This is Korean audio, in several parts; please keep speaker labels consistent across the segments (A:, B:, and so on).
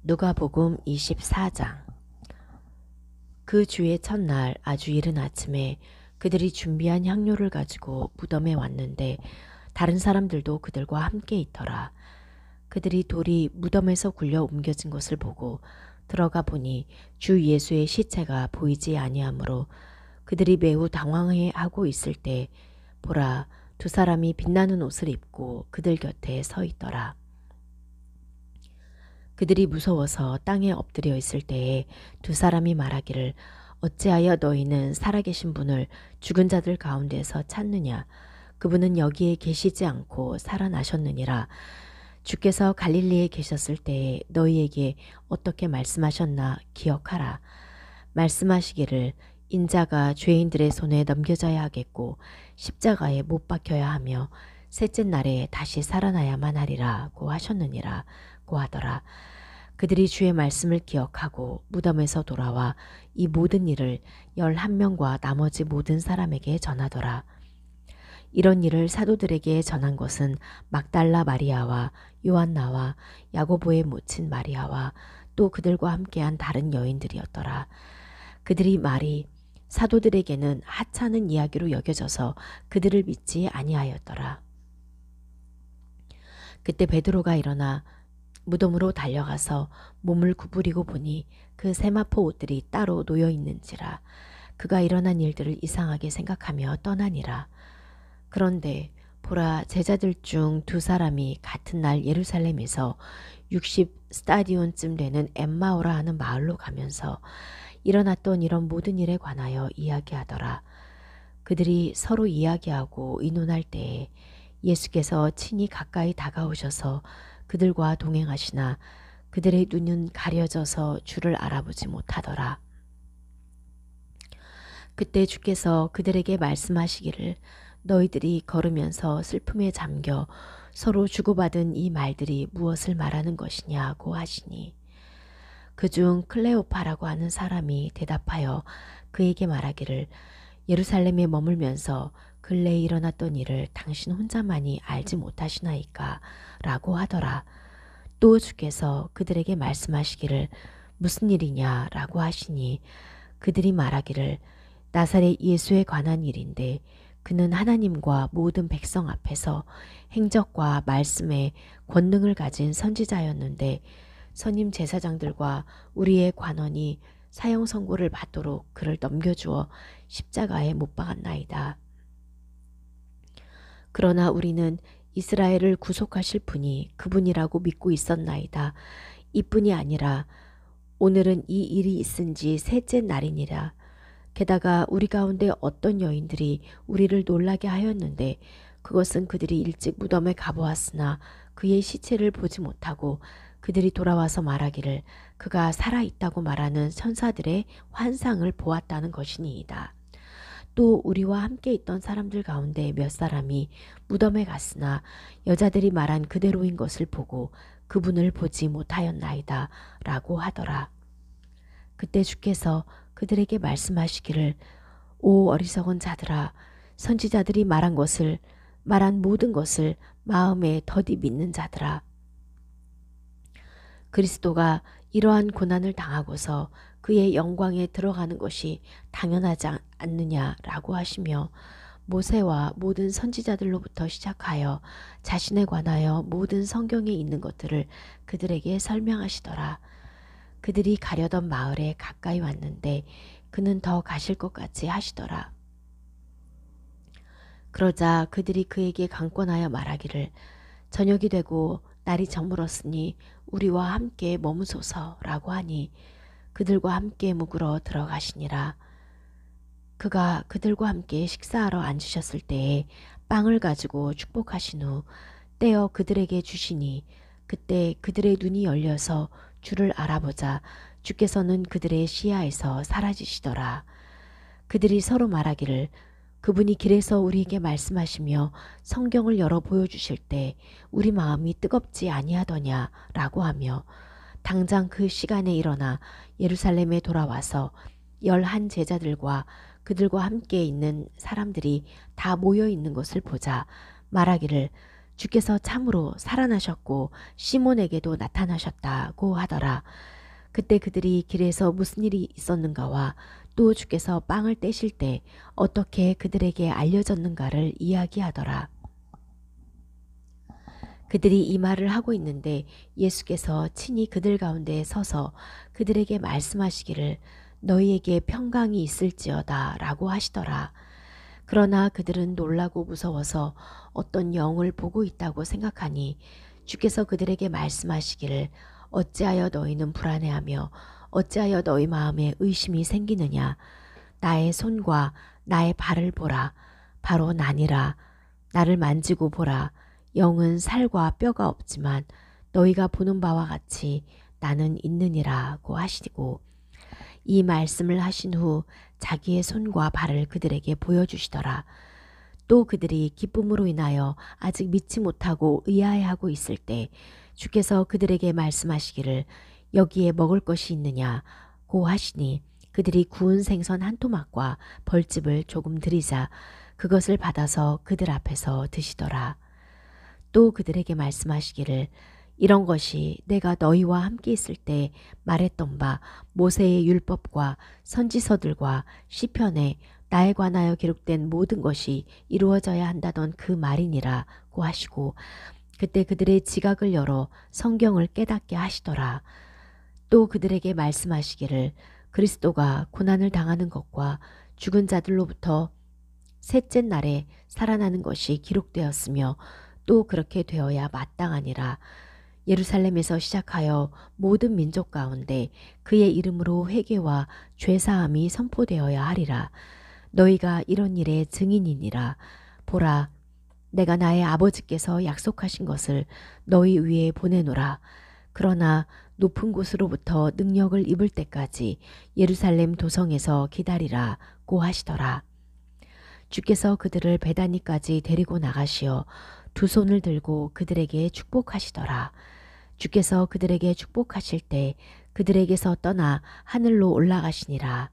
A: 누가복음 24장. 그 주의 첫날 아주 이른 아침에 그들이 준비한 향료를 가지고 무덤에 왔는데 다른 사람들도 그들과 함께 있더라. 그들이 돌이 무덤에서 굴려 옮겨진 것을 보고 들어가 보니 주 예수의 시체가 보이지 아니하므로 그들이 매우 당황해 하고 있을 때 보라, 두 사람이 빛나는 옷을 입고 그들 곁에 서 있더라. 그들이 무서워서 땅에 엎드려 있을 때에 두 사람이 말하기를 어찌하여 너희는 살아계신 분을 죽은 자들 가운데서 찾느냐. 그분은 여기에 계시지 않고 살아나셨느니라. 주께서 갈릴리에 계셨을 때에 너희에게 어떻게 말씀하셨나 기억하라. 말씀하시기를 인자가 죄인들의 손에 넘겨져야 하겠고 십자가에 못 박혀야 하며 셋째 날에 다시 살아나야만 하리라고 하셨느니라 고 하더라. 그들이 주의 말씀을 기억하고 무덤에서 돌아와 이 모든 일을 11명과 나머지 모든 사람에게 전하더라. 이런 일을 사도들에게 전한 것은 막달라 마리아와 요한나와 야고보의 모친 마리아와 또 그들과 함께한 다른 여인들이었더라. 그들이 말이 사도들에게는 하찮은 이야기로 여겨져서 그들을 믿지 아니하였더라. 그때 베드로가 일어나 무덤으로 달려가서 몸을 구부리고 보니 그 세마포 옷들이 따로 놓여 있는지라. 그가 일어난 일들을 이상하게 생각하며 떠나니라. 그런데 보라, 제자들 중 두 사람이 같은 날 예루살렘에서 60스타디온쯤 되는 엠마오라 하는 마을로 가면서 일어났던 이런 모든 일에 관하여 이야기하더라. 그들이 서로 이야기하고 의논할 때에 예수께서 친히 가까이 다가오셔서 그들과 동행하시나 그들의 눈은 가려져서 주를 알아보지 못하더라. 그때 주께서 그들에게 말씀하시기를 너희들이 걸으면서 슬픔에 잠겨 서로 주고받은 이 말들이 무엇을 말하는 것이냐고 하시니 그중 클레오파라고 하는 사람이 대답하여 그에게 말하기를 예루살렘에 머물면서 근래에 일어났던 일을 당신 혼자만이 알지 못하시나이까 라고 하더라. 또 주께서 그들에게 말씀하시기를 무슨 일이냐 라고 하시니 그들이 말하기를 나사렛 예수에 관한 일인데 그는 하나님과 모든 백성 앞에서 행적과 말씀에 권능을 가진 선지자였는데 선임 제사장들과 우리의 관원이 사형 선고를 받도록 그를 넘겨주어 십자가에 못 박았나이다. 그러나 우리는 이스라엘을 구속하실 분이 그분이라고 믿고 있었나이다. 이뿐이 아니라 오늘은 이 일이 있은 지 셋째 날이니라. 게다가 우리 가운데 어떤 여인들이 우리를 놀라게 하였는데 그것은 그들이 일찍 무덤에 가보았으나 그의 시체를 보지 못하고 그들이 돌아와서 말하기를 그가 살아있다고 말하는 천사들의 환상을 보았다는 것이니이다. 또 우리와 함께 있던 사람들 가운데 몇 사람이 무덤에 갔으나 여자들이 말한 그대로인 것을 보고 그분을 보지 못하였나이다 라고 하더라. 그때 주께서 그들에게 말씀하시기를 오 어리석은 자들아, 선지자들이 말한 모든 것을 마음에 더디 믿는 자들아, 그리스도가 이러한 고난을 당하고서 그의 영광에 들어가는 것이 당연하지 않느냐라고 하시며 모세와 모든 선지자들로부터 시작하여 자신에 관하여 모든 성경에 있는 것들을 그들에게 설명하시더라. 그들이 가려던 마을에 가까이 왔는데 그는 더 가실 것 같이 하시더라. 그러자 그들이 그에게 강권하여 말하기를 저녁이 되고 날이 저물었으니 우리와 함께 머무소서라고 하니 그들과 함께 묵으러 들어가시니라. 그가 그들과 함께 식사하러 앉으셨을 때에 빵을 가지고 축복하신 후 떼어 그들에게 주시니 그때 그들의 눈이 열려서 주를 알아보자 주께서는 그들의 시야에서 사라지시더라. 그들이 서로 말하기를 그분이 길에서 우리에게 말씀하시며 성경을 열어 보여주실 때 우리 마음이 뜨겁지 아니하더냐 라고 하며 당장 그 시간에 일어나 예루살렘에 돌아와서 11 제자들과 그들과 함께 있는 사람들이 다 모여 있는 것을 보자 말하기를 주께서 참으로 살아나셨고 시몬에게도 나타나셨다고 하더라. 그때 그들이 길에서 무슨 일이 있었는가와 또 주께서 빵을 떼실 때 어떻게 그들에게 알려졌는가를 이야기하더라. 그들이 이 말을 하고 있는데 예수께서 친히 그들 가운데 서서 그들에게 말씀하시기를 너희에게 평강이 있을지어다 라고 하시더라. 그러나 그들은 놀라고 무서워서 어떤 영을 보고 있다고 생각하니 주께서 그들에게 말씀하시기를 어찌하여 너희는 불안해하며 어찌하여 너희 마음에 의심이 생기느냐. 나의 손과 나의 발을 보라. 바로 나니라. 나를 만지고 보라. 영은 살과 뼈가 없지만 너희가 보는 바와 같이 나는 있느니라고 하시고 이 말씀을 하신 후 자기의 손과 발을 그들에게 보여주시더라. 또 그들이 기쁨으로 인하여 아직 믿지 못하고 의아해하고 있을 때 주께서 그들에게 말씀하시기를 여기에 먹을 것이 있느냐고 하시니 그들이 구운 생선 한 토막과 벌집을 조금 드리자 그것을 받아서 그들 앞에서 드시더라. 또 그들에게 말씀하시기를 이런 것이 내가 너희와 함께 있을 때 말했던 바 모세의 율법과 선지서들과 시편에 나에 관하여 기록된 모든 것이 이루어져야 한다던 그 말이니라고 하시고 그때 그들의 지각을 열어 성경을 깨닫게 하시더라. 또 그들에게 말씀하시기를 그리스도가 고난을 당하는 것과 죽은 자들로부터 셋째 날에 살아나는 것이 기록되었으며 또 그렇게 되어야 마땅하니라. 예루살렘에서 시작하여 모든 민족 가운데 그의 이름으로 회개와 죄사함이 선포되어야 하리라. 너희가 이런 일의 증인이니라. 보라, 내가 나의 아버지께서 약속하신 것을 너희 위에 보내노라. 그러나 높은 곳으로부터 능력을 입을 때까지 예루살렘 도성에서 기다리라고 하시더라. 주께서 그들을 베다니까지 데리고 나가시어 두 손을 들고 그들에게 축복하시더라. 주께서 그들에게 축복하실 때 그들에게서 떠나 하늘로 올라가시니라.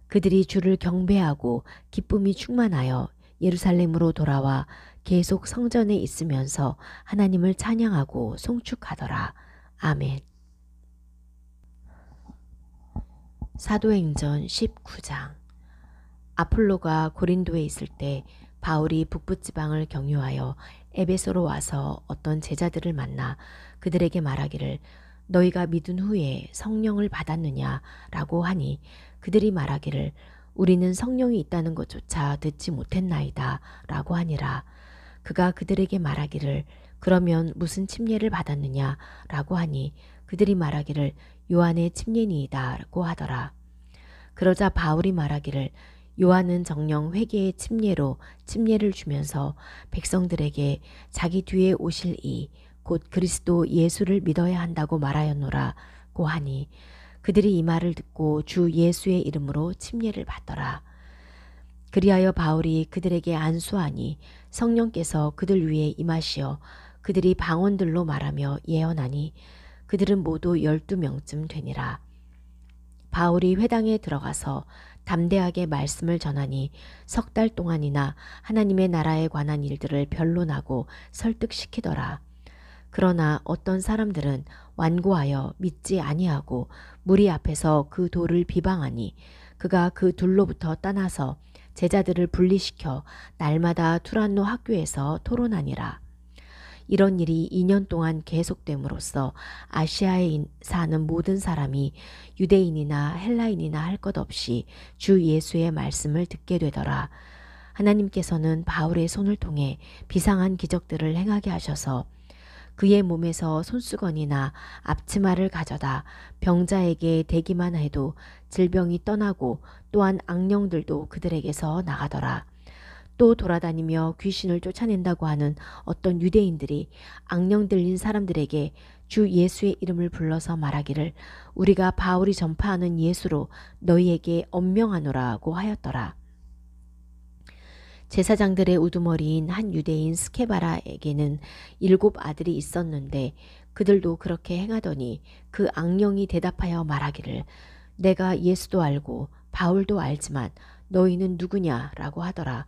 A: 그들이 주를 경배하고 기쁨이 충만하여 예루살렘으로 돌아와 계속 성전에 있으면서 하나님을 찬양하고 송축하더라. 아멘. 사도행전 19장. 아폴로가 고린도에 있을 때 바울이 북부지방을 경유하여 에베소로 와서 어떤 제자들을 만나 그들에게 말하기를 너희가 믿은 후에 성령을 받았느냐라고 하니 그들이 말하기를 우리는 성령이 있다는 것조차 듣지 못했나이다 라고 하니라. 그가 그들에게 말하기를 그러면 무슨 침례를 받았느냐라고 하니 그들이 말하기를 요한의 침례니이다라고 하더라. 그러자 바울이 말하기를 요한은 정령 회개의 침례로 침례를 주면서 백성들에게 자기 뒤에 오실 이 곧 그리스도 예수를 믿어야 한다고 말하였노라고 하니 그들이 이 말을 듣고 주 예수의 이름으로 침례를 받더라. 그리하여 바울이 그들에게 안수하니 성령께서 그들 위에 임하시어 그들이 방언들로 말하며 예언하니 그들은 모두 12명쯤 되니라. 바울이 회당에 들어가서 담대하게 말씀을 전하니 석 달 동안이나 하나님의 나라에 관한 일들을 변론하고 설득시키더라. 그러나 어떤 사람들은 완고하여 믿지 아니하고 무리 앞에서 그 돌을 비방하니 그가 그 둘로부터 떠나서 제자들을 분리시켜 날마다 투란노 학교에서 토론하니라. 이런 일이 2년 동안 계속됨으로써 아시아에 사는 모든 사람이 유대인이나 헬라인이나 할 것 없이 주 예수의 말씀을 듣게 되더라. 하나님께서는 바울의 손을 통해 비상한 기적들을 행하게 하셔서 그의 몸에서 손수건이나 앞치마를 가져다 병자에게 대기만 해도 질병이 떠나고 또한 악령들도 그들에게서 나가더라. 또 돌아다니며 귀신을 쫓아낸다고 하는 어떤 유대인들이 악령 들린 사람들에게 주 예수의 이름을 불러서 말하기를 우리가 바울이 전파하는 예수로 너희에게 엄명하노라고 하였더라. 제사장들의 우두머리인 한 유대인 스케바라에게는 7 아들이 있었는데 그들도 그렇게 행하더니 그 악령이 대답하여 말하기를 내가 예수도 알고 바울도 알지만 너희는 누구냐라고 하더라.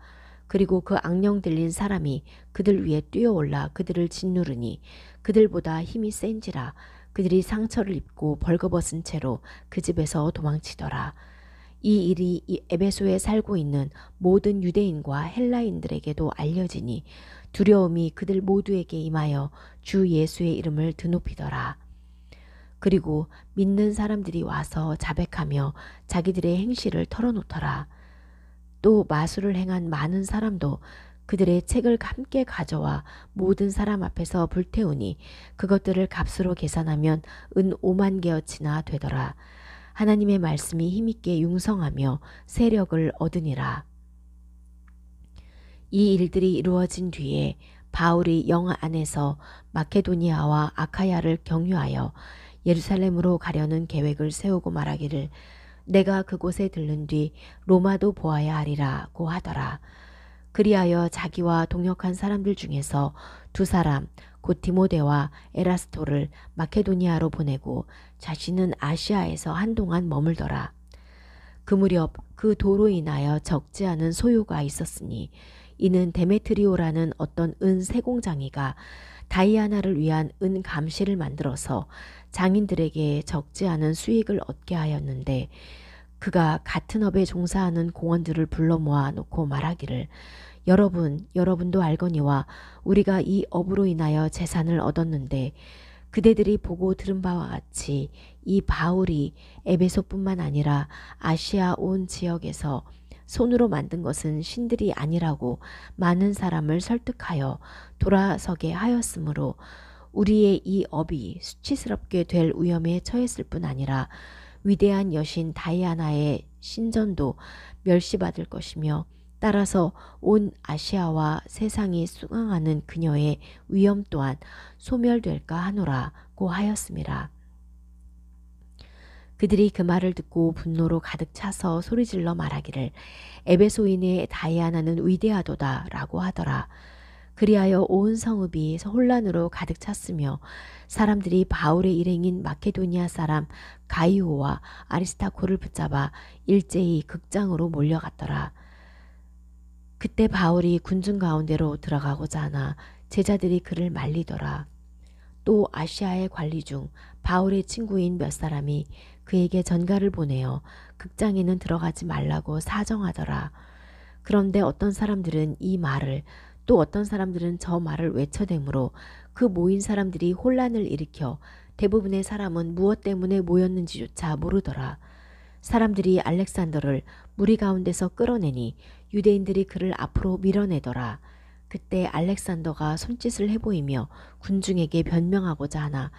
A: 그리고 그 악령 들린 사람이 그들 위에 뛰어올라 그들을 짓누르니 그들보다 힘이 센지라. 그들이 상처를 입고 벌거벗은 채로 그 집에서 도망치더라. 이 일이 이 에베소에 살고 있는 모든 유대인과 헬라인들에게도 알려지니 두려움이 그들 모두에게 임하여 주 예수의 이름을 드높이더라. 그리고 믿는 사람들이 와서 자백하며 자기들의 행실을 털어놓더라. 또 마술을 행한 많은 사람도 그들의 책을 함께 가져와 모든 사람 앞에서 불태우니 그것들을 값으로 계산하면 은 5만 개어치나 되더라. 하나님의 말씀이 힘있게 융성하며 세력을 얻으니라. 이 일들이 이루어진 뒤에 바울이 영 안에서 마케도니아와 아카야를 경유하여 예루살렘으로 가려는 계획을 세우고 말하기를 내가 그곳에 들른 뒤 로마도 보아야 하리라고 하더라. 그리하여 자기와 동역한 사람들 중에서 2사람 곧 디모데와 에라스토를 마케도니아로 보내고 자신은 아시아에서 한동안 머물더라. 그 무렵 그 도로 인하여 적지 않은 소요가 있었으니 이는 데메트리오라는 어떤 은 세공장이가 다이아나를 위한 은 감시를 만들어서 장인들에게 적지 않은 수익을 얻게 하였는데 그가 같은 업에 종사하는 공원들을 불러 모아 놓고 말하기를 여러분도 알거니와 우리가 이 업으로 인하여 재산을 얻었는데 그대들이 보고 들은 바와 같이 이 바울이 에베소뿐만 아니라 아시아 온 지역에서 손으로 만든 것은 신들이 아니라고 많은 사람을 설득하여 돌아서게 하였으므로 우리의 이 업이 수치스럽게 될 위험에 처했을 뿐 아니라 위대한 여신 다이아나의 신전도 멸시받을 것이며 따라서 온 아시아와 세상이 숭앙하는 그녀의 위엄 또한 소멸될까 하노라고 하였음이라. 그들이 그 말을 듣고 분노로 가득 차서 소리질러 말하기를 에베소인의 다이아나는 위대하도다 라고 하더라. 그리하여 온 성읍이 혼란으로 가득 찼으며 사람들이 바울의 일행인 마케도니아 사람 가이오와 아리스타코를 붙잡아 일제히 극장으로 몰려갔더라. 그때 바울이 군중 가운데로 들어가고자 하나 제자들이 그를 말리더라. 또 아시아의 관리 중 바울의 친구인 몇 사람이 그에게 전가를 보내어 극장에는 들어가지 말라고 사정하더라. 그런데 어떤 사람들은 이 말을 또 어떤 사람들은 저 말을 외쳐대므로 그 모인 사람들이 혼란을 일으켜 대부분의 사람은 무엇 때문에 모였는지조차 모르더라. 사람들이 알렉산더를 무리 가운데서 끌어내니 유대인들이 그를 앞으로 밀어내더라. 그때 알렉산더가 손짓을 해보이며 군중에게 변명하고자 하나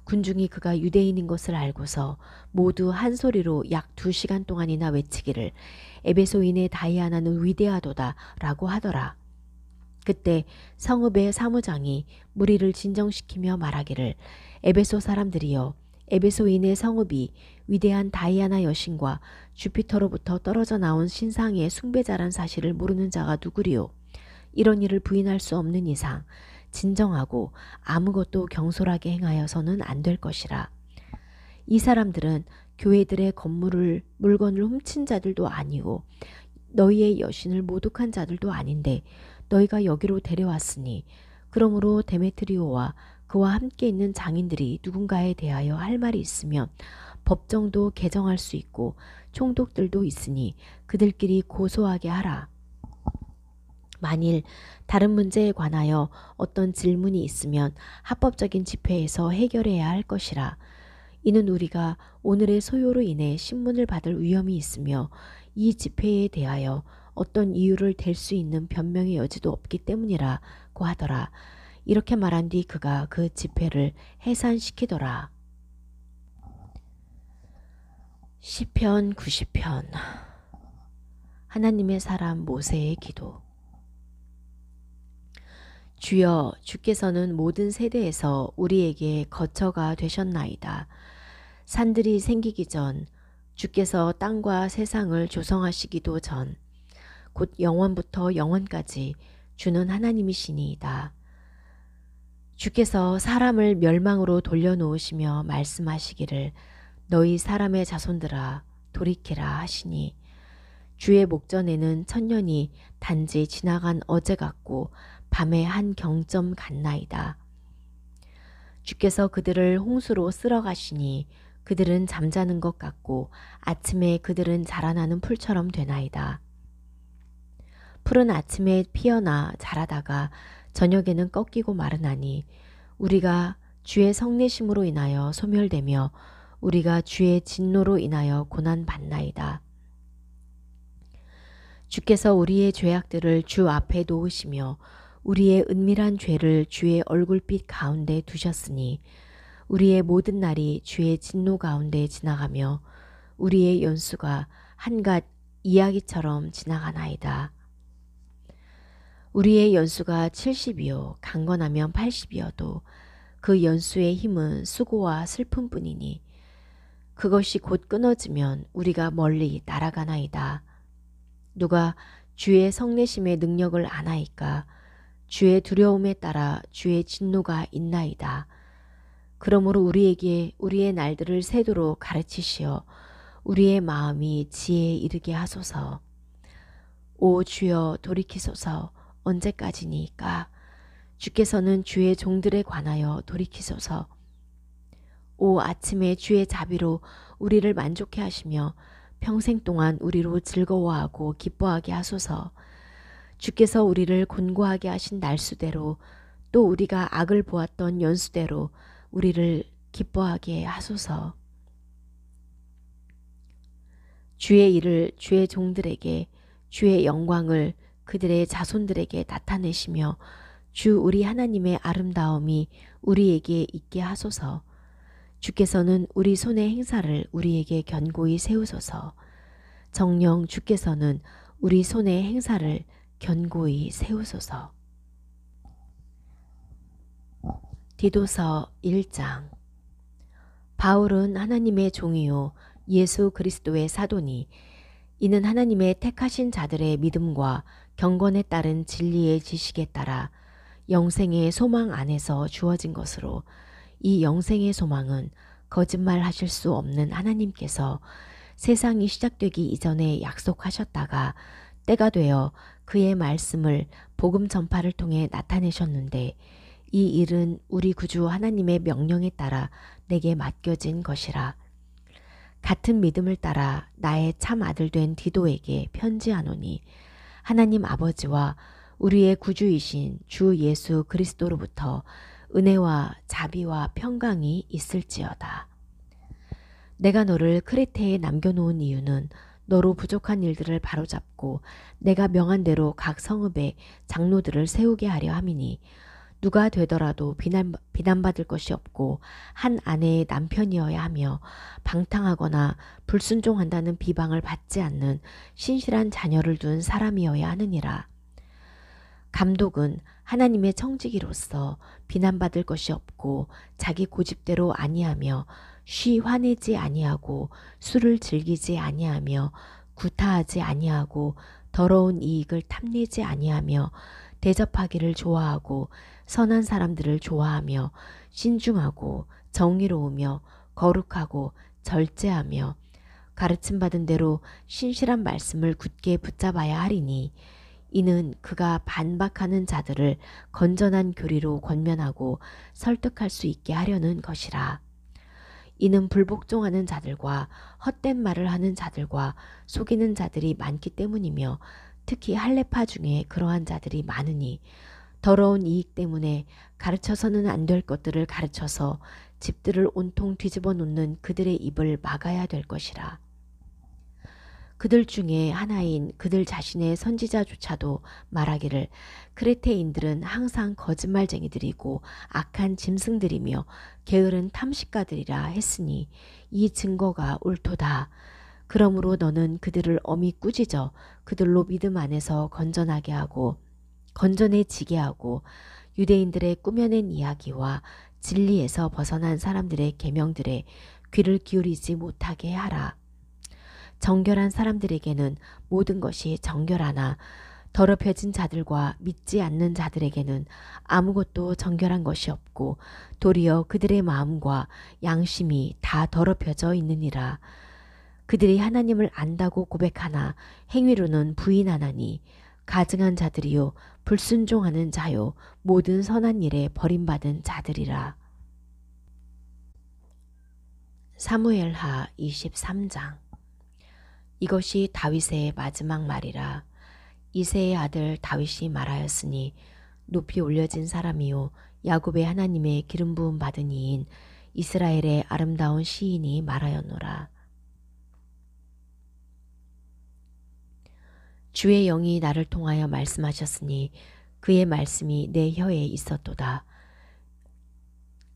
A: 군중이 그가 유대인인 것을 알고서 모두 한 소리로 약 2시간 동안이나 외치기를 에베소인의 다이아나는 위대하도다 라고 하더라. 그때 성읍의 사무장이 무리를 진정시키며 말하기를 에베소 사람들이여 에베소인의 성읍이 위대한 다이아나 여신과 주피터로부터 떨어져 나온 신상의 숭배자란 사실을 모르는 자가 누구리요. 이런 일을 부인할 수 없는 이상 진정하고 아무것도 경솔하게 행하여서는 안 될 것이라. 이 사람들은 교회들의 물건을 훔친 자들도 아니고 너희의 여신을 모독한 자들도 아닌데 너희가 여기로 데려왔으니 그러므로 데메트리오와 그와 함께 있는 장인들이 누군가에 대하여 할 말이 있으면 법정도 개정할 수 있고 총독들도 있으니 그들끼리 고소하게 하라. 만일 다른 문제에 관하여 어떤 질문이 있으면 합법적인 집회에서 해결해야 할 것이라. 이는 우리가 오늘의 소요로 인해 신문을 받을 위험이 있으며 이 집회에 대하여 어떤 이유를 댈 수 있는 변명의 여지도 없기 때문이라고 하더라. 이렇게 말한 뒤 그가 그 집회를 해산시키더라. 시편 90편. 하나님의 사람 모세의 기도. 주여, 주께서는 모든 세대에서 우리에게 거처가 되셨나이다. 산들이 생기기 전, 주께서 땅과 세상을 조성하시기도 전, 곧 영원부터 영원까지 주는 하나님이시니이다. 주께서 사람을 멸망으로 돌려놓으시며 말씀하시기를 너희 사람의 자손들아 돌이키라 하시니 주의 목전에는 천년이 단지 지나간 어제 같고 밤의 한 경점 같나이다. 주께서 그들을 홍수로 쓸어가시니 그들은 잠자는 것 같고 아침에 그들은 자라나는 풀처럼 되나이다. 풀은 아침에 피어나 자라다가 저녁에는 꺾이고 마르나니 우리가 주의 성내심으로 인하여 소멸되며 우리가 주의 진노로 인하여 고난받나이다. 주께서 우리의 죄악들을 주 앞에 놓으시며 우리의 은밀한 죄를 주의 얼굴빛 가운데 두셨으니 우리의 모든 날이 주의 진노 가운데 지나가며 우리의 연수가 한갓 이야기처럼 지나가나이다. 우리의 연수가 70이요 강건하면 80이어도 그 연수의 힘은 수고와 슬픔뿐이니 그것이 곧 끊어지면 우리가 멀리 날아가나이다. 누가 주의 성내심의 능력을 아나이까? 주의 두려움에 따라 주의 진노가 있나이다. 그러므로 우리에게 우리의 날들을 세도록 가르치시어 우리의 마음이 지혜에 이르게 하소서. 오 주여 돌이키소서. 언제까지니까? 주께서는 주의 종들에 관하여 돌이키소서. 오 아침에 주의 자비로 우리를 만족해 하시며 평생 동안 우리로 즐거워하고 기뻐하게 하소서. 주께서 우리를 곤고하게 하신 날수대로 또 우리가 악을 보았던 연수대로 우리를 기뻐하게 하소서. 주의 일을 주의 종들에게 주의 영광을 그들의 자손들에게 나타내시며 주 우리 하나님의 아름다움이 우리에게 있게 하소서. 주께서는 우리 손의 행사를 우리에게 견고히 세우소서. 정녕 주께서는 우리 손의 행사를 견고히 세우소서. 디도서 1장. 바울은 하나님의 종이요 예수 그리스도의 사도니 이는 하나님의 택하신 자들의 믿음과 경건에 따른 진리의 지식에 따라 영생의 소망 안에서 주어진 것으로 이 영생의 소망은 거짓말하실 수 없는 하나님께서 세상이 시작되기 이전에 약속하셨다가 때가 되어 그의 말씀을 복음 전파를 통해 나타내셨는데 이 일은 우리 구주 하나님의 명령에 따라 내게 맡겨진 것이라. 같은 믿음을 따라 나의 참 아들 된 디도에게 편지하노니 하나님 아버지와 우리의 구주이신 주 예수 그리스도로부터 은혜와 자비와 평강이 있을지어다. 내가 너를 크레테에 남겨놓은 이유는 너로 부족한 일들을 바로잡고 내가 명한 대로 각 성읍에 장로들을 세우게 하려 함이니 누가 되더라도 비난받을 것이 없고 한 아내의 남편이어야 하며 방탕하거나 불순종한다는 비방을 받지 않는 신실한 자녀를 둔 사람이어야 하느니라. 감독은 하나님의 청지기로서 비난받을 것이 없고 자기 고집대로 아니하며 쉬 화내지 아니하고 술을 즐기지 아니하며 구타하지 아니하고 더러운 이익을 탐내지 아니하며 대접하기를 좋아하고 선한 사람들을 좋아하며 신중하고 정의로우며 거룩하고 절제하며 가르침받은 대로 신실한 말씀을 굳게 붙잡아야 하리니 이는 그가 반박하는 자들을 건전한 교리로 권면하고 설득할 수 있게 하려는 것이라. 이는 불복종하는 자들과 헛된 말을 하는 자들과 속이는 자들이 많기 때문이며 특히 할례파 중에 그러한 자들이 많으니 더러운 이익 때문에 가르쳐서는 안 될 것들을 가르쳐서 집들을 온통 뒤집어 놓는 그들의 입을 막아야 될 것이라. 그들 중에 하나인 그들 자신의 선지자조차도 말하기를 크레테인들은 항상 거짓말쟁이들이고 악한 짐승들이며 게으른 탐식가들이라 했으니 이 증거가 옳도다. 그러므로 너는 그들을 엄히 꾸짖어 그들로 믿음 안에서 건전하게 하고 건전해지게 하고 유대인들의 꾸며낸 이야기와 진리에서 벗어난 사람들의 계명들에 귀를 기울이지 못하게 하라. 정결한 사람들에게는 모든 것이 정결하나 더럽혀진 자들과 믿지 않는 자들에게는 아무것도 정결한 것이 없고 도리어 그들의 마음과 양심이 다 더럽혀져 있느니라. 그들이 하나님을 안다고 고백하나 행위로는 부인하나니 가증한 자들이요 불순종하는 자요 모든 선한 일에 버림받은 자들이라. 사무엘하 23장. 이것이 다윗의 마지막 말이라. 이새의 아들 다윗이 말하였으니 높이 올려진 사람이요 야곱의 하나님의 기름 부음 받은 이인 이스라엘의 아름다운 시인이 말하였노라. 주의 영이 나를 통하여 말씀하셨으니 그의 말씀이 내 혀에 있었도다.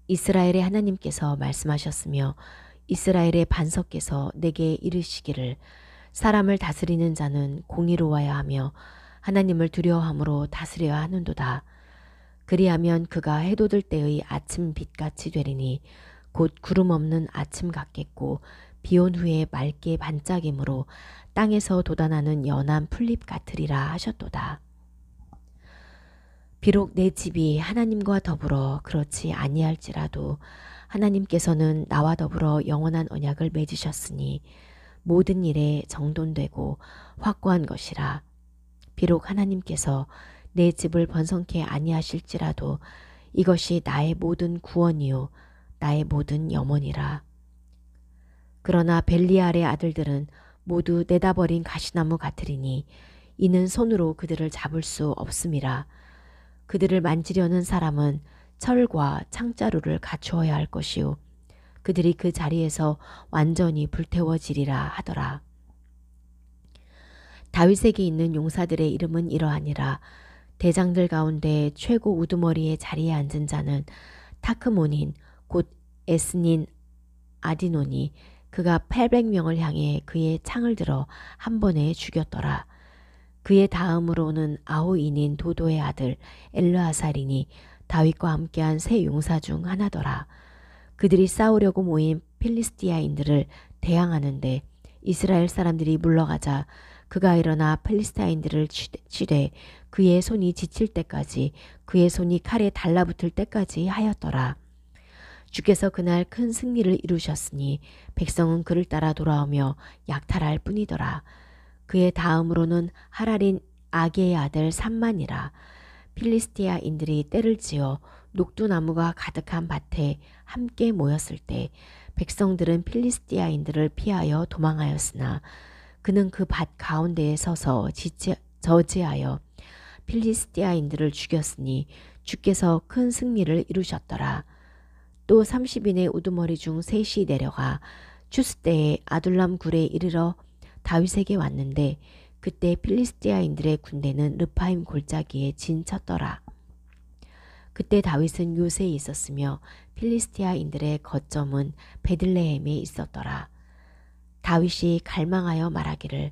A: 이스라엘의 하나님께서 말씀하셨으며 이스라엘의 반석께서 내게 이르시기를 사람을 다스리는 자는 공의로워야 하며 하나님을 두려워함으로 다스려야 하는도다. 그리하면 그가 해돋을 때의 아침 빛같이 되리니 곧 구름 없는 아침 같겠고 비온 후에 맑게 반짝임으로 땅에서 돋아나는 연한 풀잎 같으리라 하셨도다. 비록 내 집이 하나님과 더불어 그렇지 아니할지라도 하나님께서는 나와 더불어 영원한 언약을 맺으셨으니 모든 일에 정돈되고 확고한 것이라. 비록 하나님께서 내 집을 번성케 아니하실지라도 이것이 나의 모든 구원이요 나의 모든 염원이라. 그러나 벨리알의 아들들은 모두 내다버린 가시나무 같으리니 이는 손으로 그들을 잡을 수 없음이라. 그들을 만지려는 사람은 철과 창자루를 갖추어야 할 것이요 그들이 그 자리에서 완전히 불태워지리라 하더라. 다윗에게 있는 용사들의 이름은 이러하니라. 대장들 가운데 최고 우두머리의 자리에 앉은 자는 타크몬인 곧 에스닌 아디노니 그가 800명을 향해 그의 창을 들어 한 번에 죽였더라. 그의 다음으로는 아호인인 도도의 아들 엘르아살이니 다윗과 함께한 세 용사 중 하나더라. 그들이 싸우려고 모인 필리스티아인들을 대항하는데 이스라엘 사람들이 물러가자 그가 일어나 필리스타인들을 치되 그의 손이 지칠 때까지 그의 손이 칼에 달라붙을 때까지 하였더라. 주께서 그날 큰 승리를 이루셨으니 백성은 그를 따라 돌아오며 약탈할 뿐이더라. 그의 다음으로는 하랄인 아게의 아들 삼만이라. 필리스티아인들이 때를 지어 녹두나무가 가득한 밭에 함께 모였을 때 백성들은 필리스티아인들을 피하여 도망하였으나 그는 그 밭 가운데에 서서 저지하여 필리스티아인들을 죽였으니 주께서 큰 승리를 이루셨더라. 또 30인의 우두머리 중 셋이 내려가 추수때에 아둘람 굴에 이르러 다윗에게 왔는데 그때 필리스티아인들의 군대는 르파임 골짜기에 진쳤더라. 그때 다윗은 요새에 있었으며 필리스티아인들의 거점은 베들레헴에 있었더라. 다윗이 갈망하여 말하기를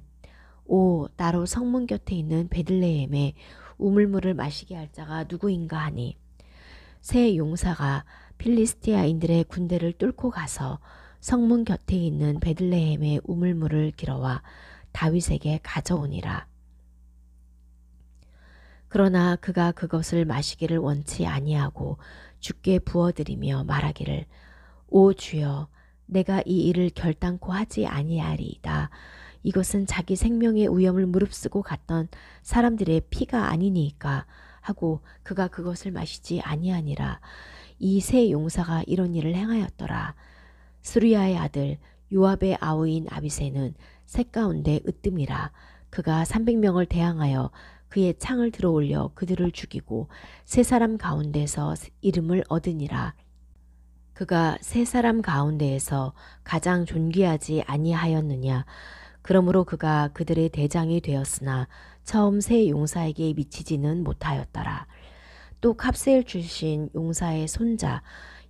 A: 오 나로 성문 곁에 있는 베들레헴에 우물물을 마시게 할 자가 누구인가 하니 세 용사가 필리스티아인들의 군대를 뚫고 가서 성문 곁에 있는 베들레헴의 우물물을 길어와 다윗에게 가져오니라. 그러나 그가 그것을 마시기를 원치 아니하고 주께 부어드리며 말하기를 오 주여 내가 이 일을 결단코 하지 아니하리이다. 이것은 자기 생명의 위험을 무릅쓰고 갔던 사람들의 피가 아니니까 하고 그가 그것을 마시지 아니하니라. 이 세 용사가 이런 일을 행하였더라. 스루야의 아들 요압의 아우인 아비새는 색 가운데 으뜸이라. 그가 300명을 대항하여 그의 창을 들어올려 그들을 죽이고 세 사람 가운데서 이름을 얻으니라. 그가 세 사람 가운데에서 가장 존귀하지 아니하였느냐. 그러므로 그가 그들의 대장이 되었으나 처음 세 용사에게 미치지는 못하였더라. 또 캅세엘 출신 용사의 손자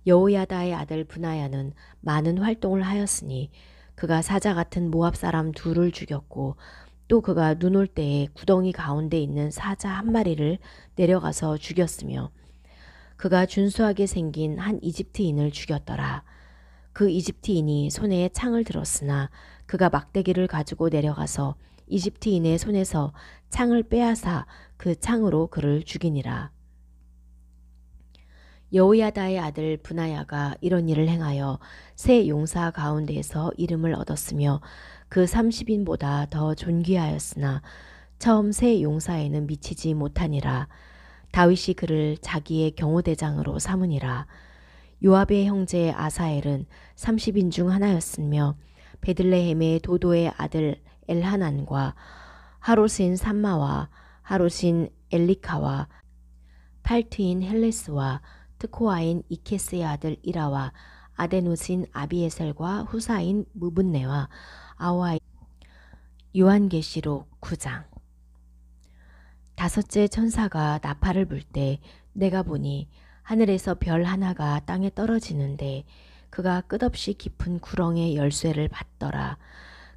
A: 여호야다의 아들 브나야는 많은 활동을 하였으니 그가 사자 같은 모압 사람 둘을 죽였고 또 그가 눈 올 때에 구덩이 가운데 있는 사자 한 마리를 내려가서 죽였으며 그가 준수하게 생긴 한 이집트인을 죽였더라. 그 이집트인이 손에 창을 들었으나 그가 막대기를 가지고 내려가서 이집트인의 손에서 창을 빼앗아 그 창으로 그를 죽이니라. 여호야다의 아들 브나야가 이런 일을 행하여 세 용사 가운데에서 이름을 얻었으며 그 30인보다 더 존귀하였으나 처음 세 용사에는 미치지 못하니라. 다윗이 그를 자기의 경호대장으로 삼으니라. 요압의 형제 아사엘은 30인 중 하나였으며 베들레헴의 도도의 아들 엘하난과 하롯인 삼마와 하롯인 엘리카와 팔트인 헬레스와 트코아인 이케스의 아들 이라와 아데노신 아비에셀과 후사인 무분네와 아와이 요한계시록 9장. 다섯째 천사가 나팔을 불 때 내가 보니 하늘에서 별 하나가 땅에 떨어지는데 그가 끝없이 깊은 구렁의 열쇠를 받더라.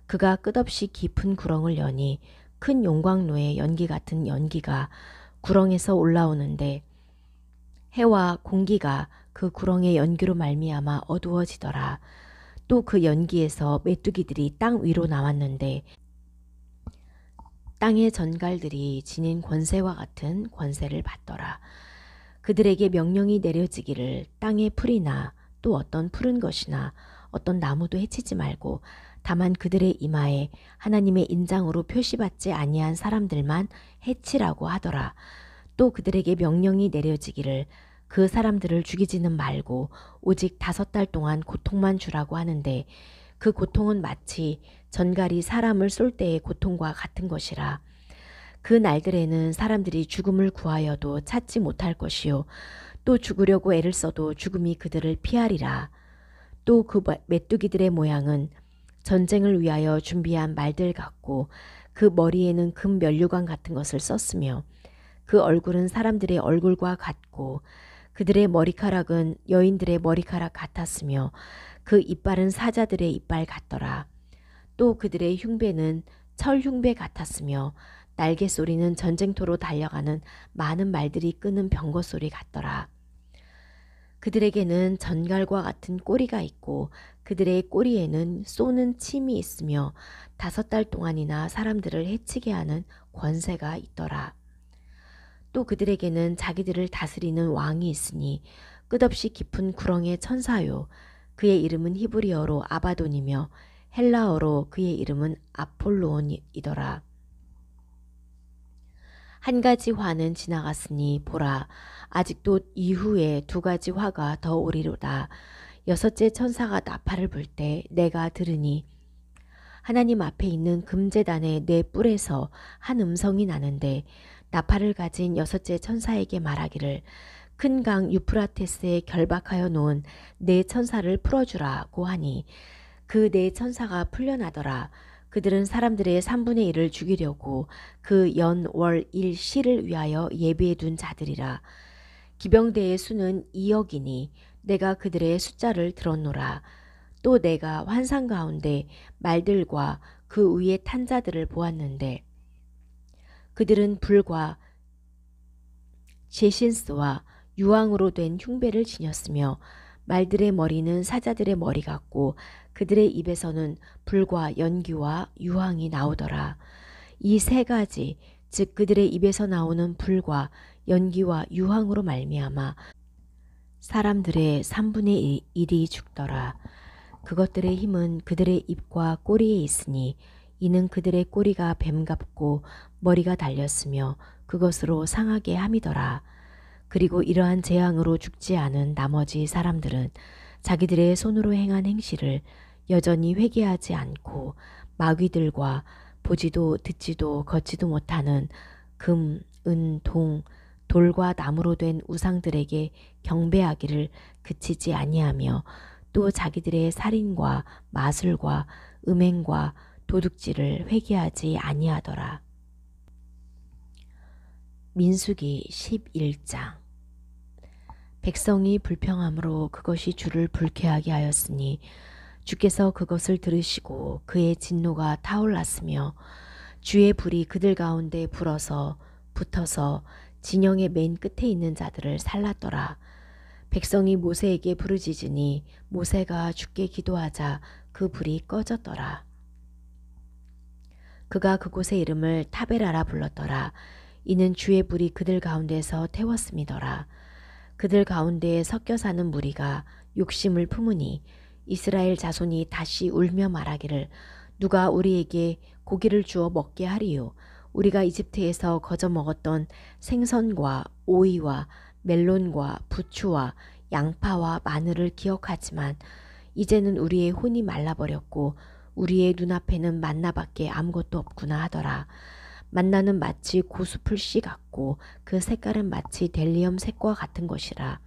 A: 그가 끝없이 깊은 구렁을 여니 큰 용광로의 연기 같은 연기가 구렁에서 올라오는데 해와 공기가 그 구렁의 연기로 말미암아 어두워지더라. 또 그 연기에서 메뚜기들이 땅 위로 나왔는데 땅의 전갈들이 지닌 권세와 같은 권세를 받더라. 그들에게 명령이 내려지기를 땅의 풀이나 또 어떤 푸른 것이나 어떤 나무도 해치지 말고 다만 그들의 이마에 하나님의 인장으로 표시받지 아니한 사람들만 해치라고 하더라. 또 그들에게 명령이 내려지기를 그 사람들을 죽이지는 말고 오직 5달 동안 고통만 주라고 하는데 그 고통은 마치 전갈이 사람을 쏠 때의 고통과 같은 것이라. 그 날들에는 사람들이 죽음을 구하여도 찾지 못할 것이요 또 죽으려고 애를 써도 죽음이 그들을 피하리라. 또 그 메뚜기들의 모양은 전쟁을 위하여 준비한 말들 같고 그 머리에는 금 면류관 같은 것을 썼으며 그 얼굴은 사람들의 얼굴과 같고 그들의 머리카락은 여인들의 머리카락 같았으며 그 이빨은 사자들의 이빨 같더라. 또 그들의 흉배는 철 흉배 같았으며 날개 소리는 전쟁터로 달려가는 많은 말들이 끄는 병거 소리 같더라. 그들에게는 전갈과 같은 꼬리가 있고 그들의 꼬리에는 쏘는 침이 있으며 5달 동안이나 사람들을 해치게 하는 권세가 있더라. 또 그들에게는 자기들을 다스리는 왕이 있으니 끝없이 깊은 구렁의 천사요 그의 이름은 히브리어로 아바돈이며 헬라어로 그의 이름은 아폴로온이더라. 한 가지 화는 지나갔으니 보라 아직도 이후에 2가지 화가 더 오리로다. 6째 천사가 나팔을 불 때 내가 들으니 하나님 앞에 있는 금제단의 네 뿔에서 한 음성이 나는데 나팔을 가진 6째 천사에게 말하기를 큰 강 유프라테스에 결박하여 놓은 네 천사를 풀어주라고 하니 그 네 천사가 풀려나더라. 그들은 사람들의 3분의 1을 죽이려고 그 연, 월, 일, 시를 위하여 예비해 둔 자들이라. 기병대의 수는 2억이니 내가 그들의 숫자를 들었노라. 또 내가 환상 가운데 말들과 그 위에 탄 자들을 보았는데 그들은 불과 제신스와 유황으로 된 흉배를 지녔으며 말들의 머리는 사자들의 머리 같고 그들의 입에서는 불과 연기와 유황이 나오더라. 이 3가지 즉 그들의 입에서 나오는 불과 연기와 유황으로 말미암아 사람들의 3분의 1이 죽더라. 그것들의 힘은 그들의 입과 꼬리에 있으니 이는 그들의 꼬리가 뱀 같고 머리가 달렸으며 그것으로 상하게 함이더라. 그리고 이러한 재앙으로 죽지 않은 나머지 사람들은 자기들의 손으로 행한 행실을 여전히 회개하지 않고 마귀들과 보지도 듣지도 걷지도 못하는 금, 은, 동, 돌과 나무로 된 우상들에게 경배하기를 그치지 아니하며 또 자기들의 살인과 마술과 음행과 도둑질을 회개하지 아니하더라. 민수기 11장. 백성이 불평함으로 그것이 주를 불쾌하게 하였으니 주께서 그것을 들으시고 그의 진노가 타올랐으며 주의 불이 그들 가운데 붙어서 진영의 맨 끝에 있는 자들을 살랐더라. 백성이 모세에게 부르짖으니 모세가 주께 기도하자 그 불이 꺼졌더라. 그가 그곳의 이름을 타베라라 불렀더라. 이는 주의 불이 그들 가운데서 태웠음이더라. 그들 가운데에 섞여 사는 무리가 욕심을 품으니 이스라엘 자손이 다시 울며 말하기를 누가 우리에게 고기를 주어 먹게 하리요. 우리가 이집트에서 거저 먹었던 생선과 오이와 멜론과 부추와 양파와 마늘을 기억하지만 이제는 우리의 혼이 말라버렸고 우리의 눈앞에는 만나밖에 아무것도 없구나 하더라. 만나는 마치 고수풀 씨 같고 그 색깔은 마치 델리엄 색과 같은 것이라.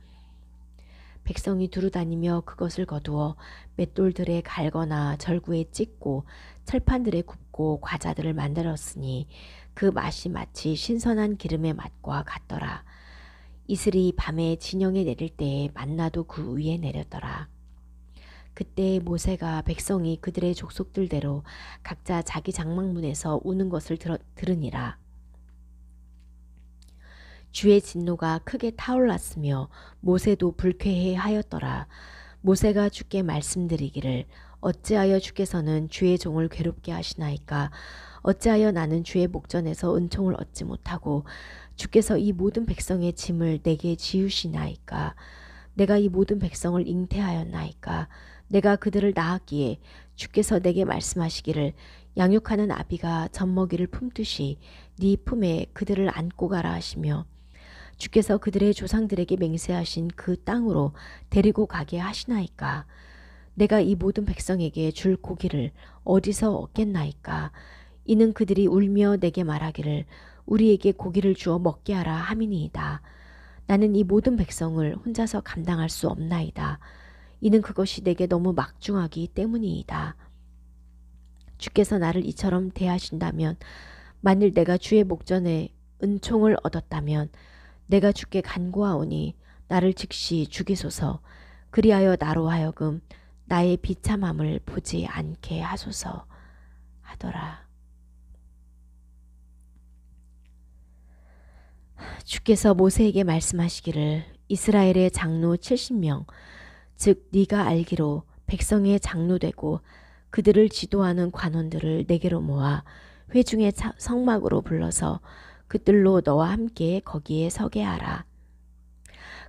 A: 백성이 두루다니며 그것을 거두어 맷돌들에 갈거나 절구에 찢고 철판들에 굽고 과자들을 만들었으니 그 맛이 마치 신선한 기름의 맛과 같더라. 이슬이 밤에 진영에 내릴 때에 만나도 그 위에 내렸더라. 그때 모세가 백성이 그들의 족속들대로 각자 자기 장막문에서 우는 것을 들으니라. 주의 진노가 크게 타올랐으며 모세도 불쾌해 하였더라. 모세가 주께 말씀드리기를 어찌하여 주께서는 주의 종을 괴롭게 하시나이까? 어찌하여 나는 주의 목전에서 은총을 얻지 못하고 주께서 이 모든 백성의 짐을 내게 지우시나이까? 내가 이 모든 백성을 잉태하였나이까? 내가 그들을 낳았기에 주께서 내게 말씀하시기를 양육하는 아비가 젖먹이를 품듯이 네 품에 그들을 안고 가라 하시며 주께서 그들의 조상들에게 맹세하신 그 땅으로 데리고 가게 하시나이까? 내가 이 모든 백성에게 줄 고기를 어디서 얻겠나이까? 이는 그들이 울며 내게 말하기를 우리에게 고기를 주어 먹게 하라 함이니이다. 나는 이 모든 백성을 혼자서 감당할 수 없나이다. 이는 그것이 내게 너무 막중하기 때문이이다. 주께서 나를 이처럼 대하신다면 만일 내가 주의 목전에 은총을 얻었다면 내가 주께 간구하오니 나를 즉시 죽이소서. 그리하여 나로 하여금 나의 비참함을 보지 않게 하소서 하더라. 주께서 모세에게 말씀하시기를 이스라엘의 장로 70명 즉 네가 알기로 백성의 장로 되고 그들을 지도하는 관원들을 내게로 모아 회중의 성막으로 불러서 그들로 너와 함께 거기에 서게 하라.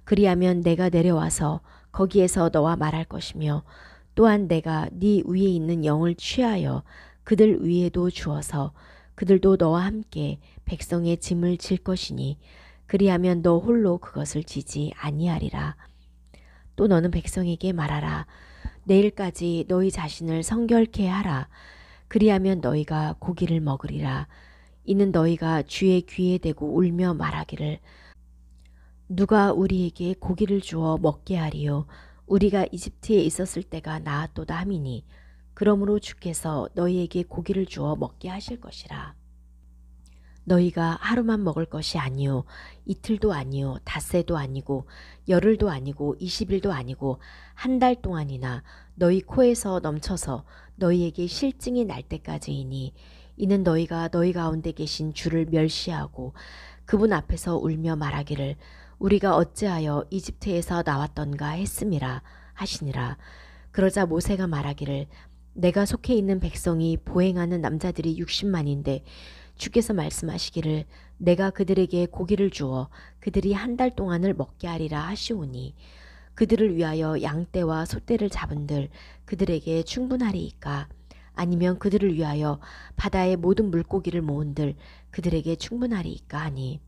A: 그리하면 내가 내려와서 거기에서 너와 말할 것이며 또한 내가 네 위에 있는 영을 취하여 그들 위에도 주어서 그들도 너와 함께 백성의 짐을 질 것이니 그리하면 너 홀로 그것을 지지 아니하리라. 또 너는 백성에게 말하라. 내일까지 너희 자신을 성결케 하라. 그리하면 너희가 고기를 먹으리라. 이는 너희가 주의 귀에 대고 울며 말하기를 누가 우리에게 고기를 주어 먹게 하리요. 우리가 이집트에 있었을 때가 나았도다 함이니 그러므로 주께서 너희에게 고기를 주어 먹게 하실 것이라. 너희가 하루만 먹을 것이 아니요 이틀도 아니요 닷새도 아니고 열흘도 아니고 20일도 아니고 한 달 동안이나 너희 코에서 넘쳐서 너희에게 실증이 날 때까지이니 이는 너희가 너희 가운데 계신 주를 멸시하고 그분 앞에서 울며 말하기를 우리가 어찌하여 이집트에서 나왔던가 했음이라 하시니라. 그러자 모세가 말하기를 내가 속해 있는 백성이 보행하는 남자들이 60만인데 주께서 말씀하시기를 내가 그들에게 고기를 주어 그들이 한 달 동안을 먹게 하리라 하시오니 그들을 위하여 양떼와 소떼를 잡은들 그들에게 충분하리이까? 아니면 그들을 위하여 바다의 모든 물고기를 모은들 그들에게 충분하리이까 하니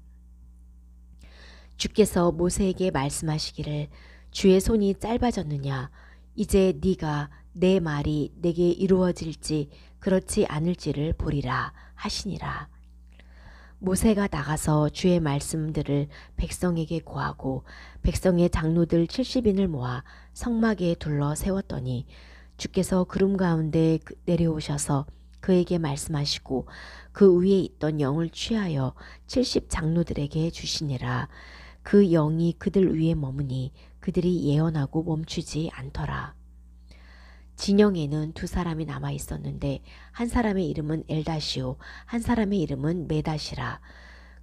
A: 주께서 모세에게 말씀하시기를 주의 손이 짧아졌느냐 이제 네가 내 말이 내게 이루어질지 그렇지 않을지를 보리라 하시니라. 모세가 나가서 주의 말씀들을 백성에게 고하고 백성의 장로들 70인을 모아 성막에 둘러 세웠더니 주께서 구름 가운데 내려오셔서 그에게 말씀하시고 그 위에 있던 영을 취하여 70 장로들에게 주시니라. 그 영이 그들 위에 머무니 그들이 예언하고 멈추지 않더라. 진영에는 두 사람이 남아 있었는데 한 사람의 이름은 엘다시오 한 사람의 이름은 메다시라.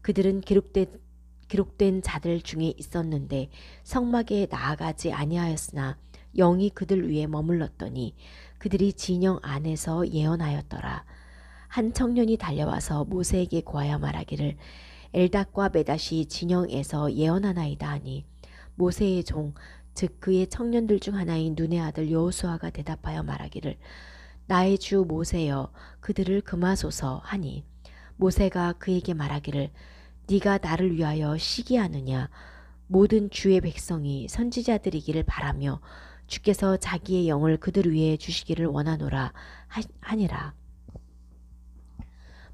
A: 그들은 기록된 자들 중에 있었는데 성막에 나아가지 아니하였으나 영이 그들 위에 머물렀더니 그들이 진영 안에서 예언하였더라. 한 청년이 달려와서 모세에게 고하여 말하기를 엘닷과 메닷이 진영에서 예언하나이다 하니 모세의 종 즉 그의 청년들 중 하나인 눈의 아들 여호수아가 대답하여 말하기를 나의 주 모세여 그들을 금하소서 하니 모세가 그에게 말하기를 네가 나를 위하여 시기하느냐 모든 주의 백성이 선지자들이기를 바라며 주께서 자기의 영을 그들 위에 주시기를 원하노라 하니라.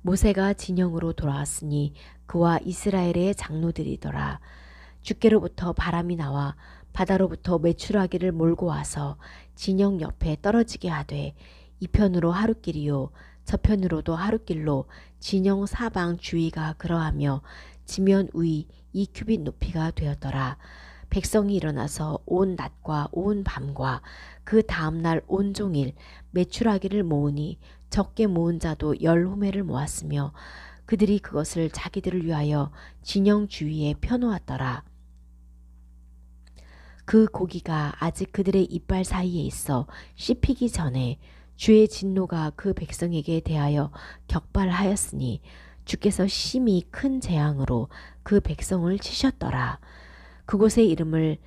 A: 모세가 진영으로 돌아왔으니 그와 이스라엘의 장로들이더라. 주께로부터 바람이 나와 바다로부터 메추라기를 몰고 와서 진영 옆에 떨어지게 하되 이편으로 하루길이요 저편으로도 하루길로 진영 사방 주위가 그러하며 지면 위 2규빗 높이가 되었더라. 백성이 일어나서 온 낮과 온 밤과 그 다음날 온종일 메추라기를 모으니 적게 모은 자도 10호매를 모았으며 그들이 그것을 자기들을 위하여 진영 주위에 펴놓았더라. 그 고기가 아직 그들의 이빨 사이에 있어 씹히기 전에 주의 진노가 그 백성에게 대하여 격발하였으니 주께서 심히 큰 재앙으로 그 백성을 치셨더라. 그곳의 이름을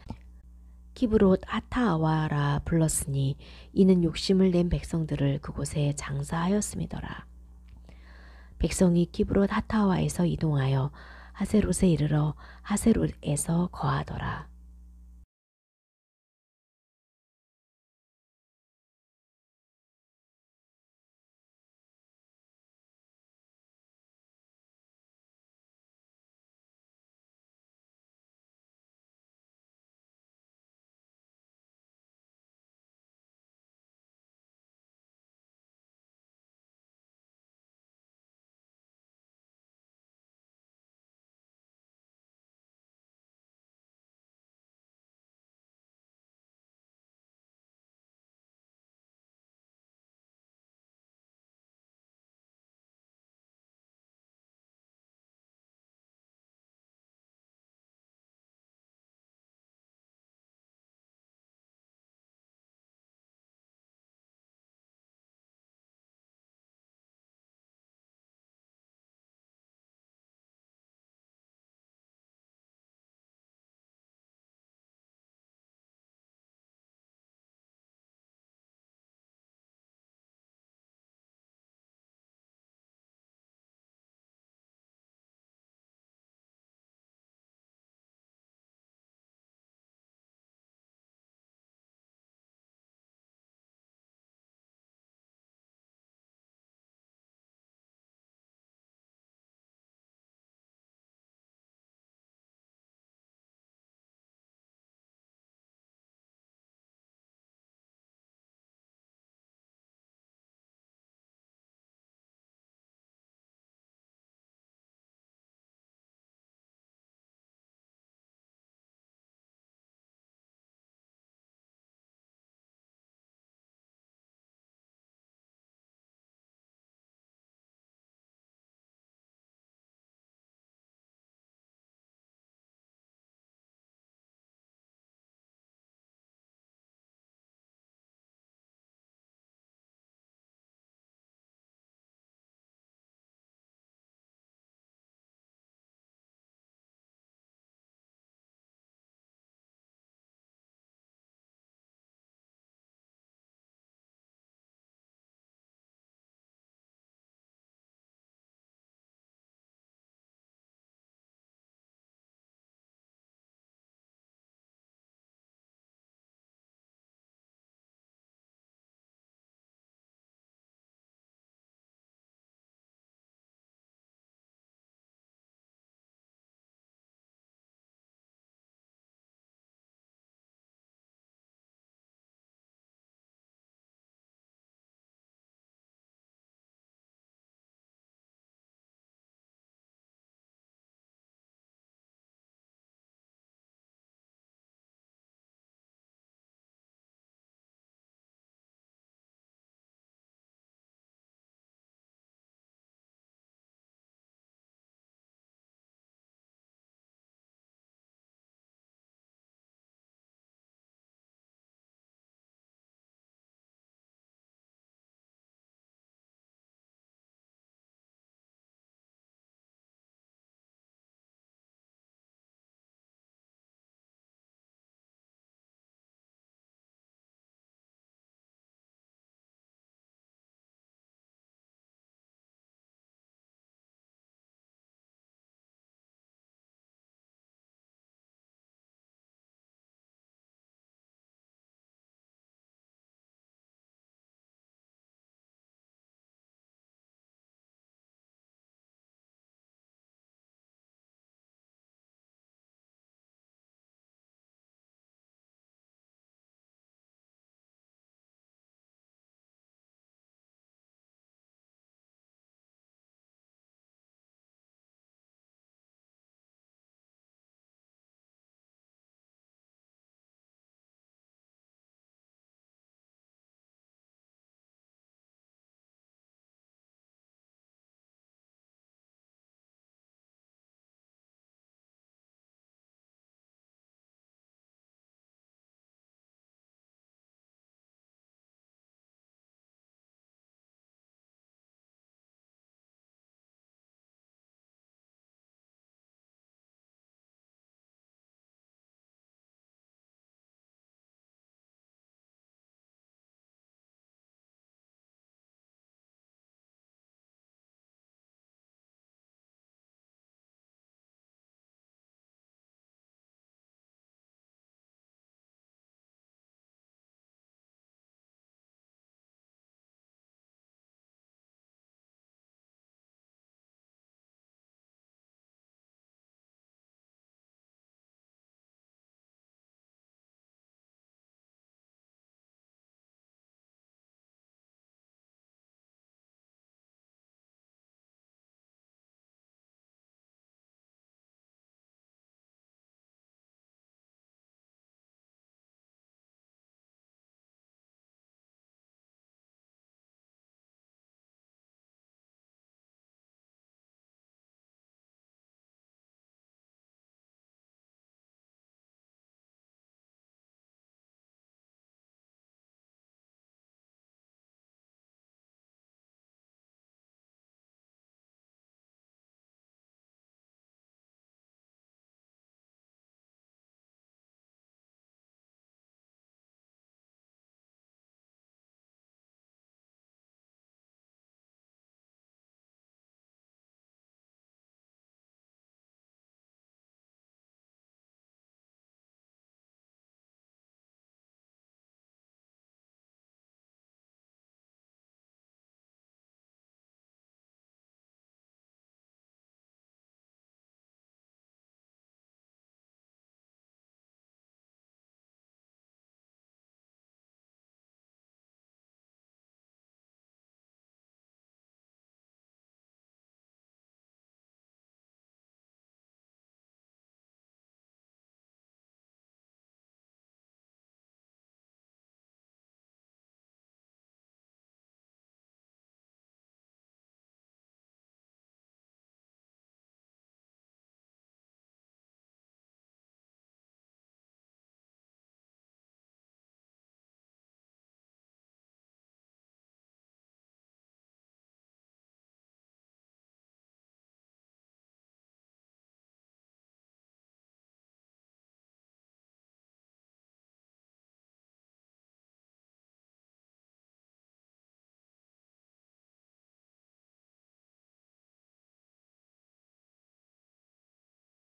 A: 키브롯 하타아와라 불렀으니 이는 욕심을 낸 백성들을 그곳에 장사하였음이더라. 백성이 키브롯 하타아와에서 이동하여 하세롯에 이르러 하세롯에서 거하더라.